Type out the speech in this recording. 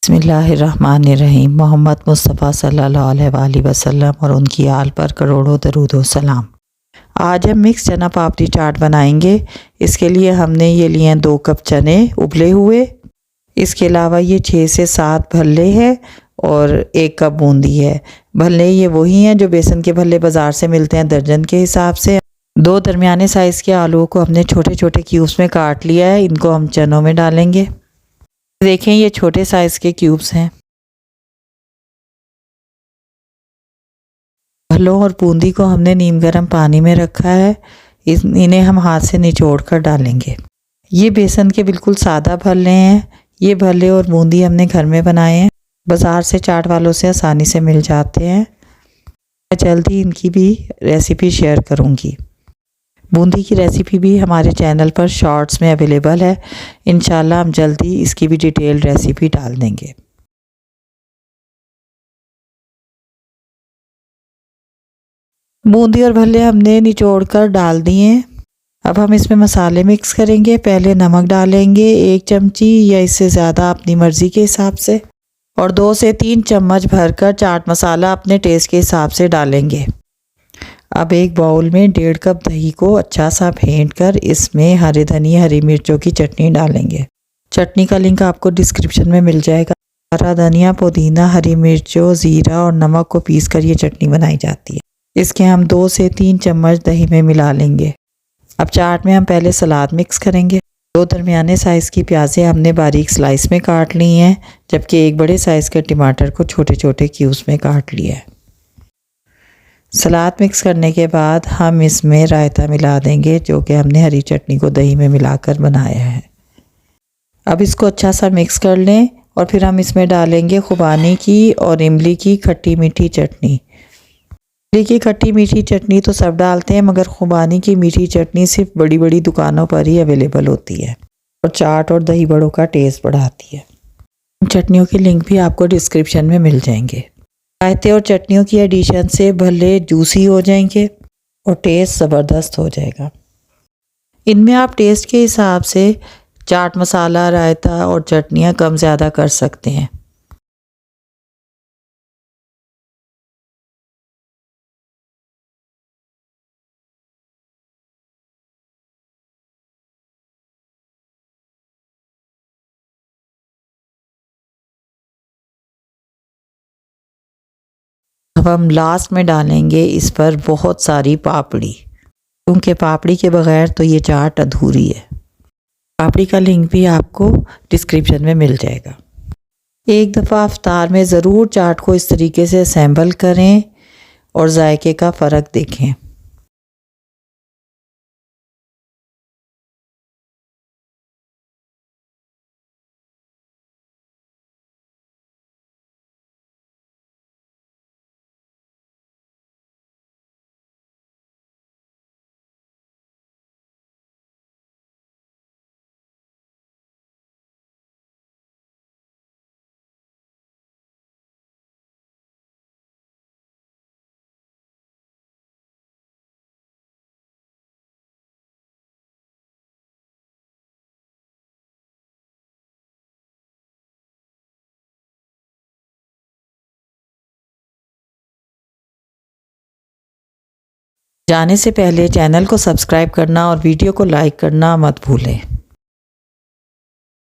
बिस्मिल्लाहिर्रहमानिर्रहीम। मोहम्मद मुस्तफ़ा सल्लल्लाहु अलैहि वसल्लम और उनकी आल पर करोड़ों दरूद व सलाम। आज हम मिक्स चना पापड़ी चाट बनाएंगे। इसके लिए हमने ये लिए हैं 2 कप चने उबले हुए। इसके अलावा ये 6 से 7 भल्ले हैं और 1 कप बूंदी है। भल्ले ये वही हैं जो बेसन के भल्ले बाज़ार से मिलते हैं दर्जन के हिसाब से। 2 दरमियाने साइज़ के आलूओं को हमने छोटे छोटे क्यूब्स में काट लिया है। इनको हम चनों में डालेंगे। देखें ये छोटे साइज़ के क्यूब्स हैं। भल्लों और बूंदी को हमने नीम गर्म पानी में रखा है। इन्हें हम हाथ से निचोड़ कर डालेंगे। ये बेसन के बिल्कुल सादा भल्ले हैं। ये भल्ले और बूंदी हमने घर में बनाए हैं। बाज़ार से चाट वालों से आसानी से मिल जाते हैं। मैं जल्दी इनकी भी रेसिपी शेयर करूँगी। बूंदी की रेसिपी भी हमारे चैनल पर शॉर्ट्स में अवेलेबल है। इंशाल्लाह हम जल्दी इसकी भी डिटेल्ड रेसिपी डाल देंगे। बूंदी और भल्ले हमने निचोड़ कर डाल दिए। अब हम इसमें मसाले मिक्स करेंगे। पहले नमक डालेंगे 1 चमची या इससे ज़्यादा अपनी मर्ज़ी के हिसाब से, और 2 से 3 चम्मच भरकर चाट मसाला अपने टेस्ट के हिसाब से डालेंगे। अब एक बाउल में 1.5 कप दही को अच्छा सा फेंट कर इसमें हरे धनिया हरी मिर्चों की चटनी डालेंगे। चटनी का लिंक आपको डिस्क्रिप्शन में मिल जाएगा। हरा धनिया, पुदीना, हरी मिर्चों, ज़ीरा और नमक को पीस कर ये चटनी बनाई जाती है। इसके हम 2 से 3 चम्मच दही में मिला लेंगे। अब चाट में हम पहले सलाद मिक्स करेंगे। 2 दरमियाने साइज़ की प्याज़ें हमने बारीक स्लाइस में काट ली हैं, जबकि 1 बड़े साइज़ के टमाटर को छोटे छोटे क्यूब्स में काट लिया है। सलाद मिक्स करने के बाद हम इसमें रायता मिला देंगे, जो कि हमने हरी चटनी को दही में मिलाकर बनाया है। अब इसको अच्छा सा मिक्स कर लें और फिर हम इसमें डालेंगे खुबानी की और इमली की खट्टी मीठी चटनी। इमली की खट्टी मीठी चटनी तो सब डालते हैं, मगर खुबानी की मीठी चटनी सिर्फ बड़ी बड़ी दुकानों पर ही अवेलेबल होती है और चाट और दही बड़ों का टेस्ट बढ़ाती है। चटनियों के लिंक भी आपको डिस्क्रिप्शन में मिल जाएंगे। रायते और चटनियों की एडिशन से भले जूसी हो जाएंगे और टेस्ट ज़बरदस्त हो जाएगा। इनमें आप टेस्ट के हिसाब से चाट मसाला, रायता और चटनियाँ कम ज़्यादा कर सकते हैं। अब हम लास्ट में डालेंगे इस पर बहुत सारी पापड़ी, क्योंकि पापड़ी के बगैर तो ये चाट अधूरी है। पापड़ी का लिंक भी आपको डिस्क्रिप्शन में मिल जाएगा। एक दफ़ा इफ्तार में ज़रूर चाट को इस तरीके से असेंबल करें और जायके का फ़र्क देखें। जाने से पहले चैनल को सब्सक्राइब करना और वीडियो को लाइक करना मत भूलें।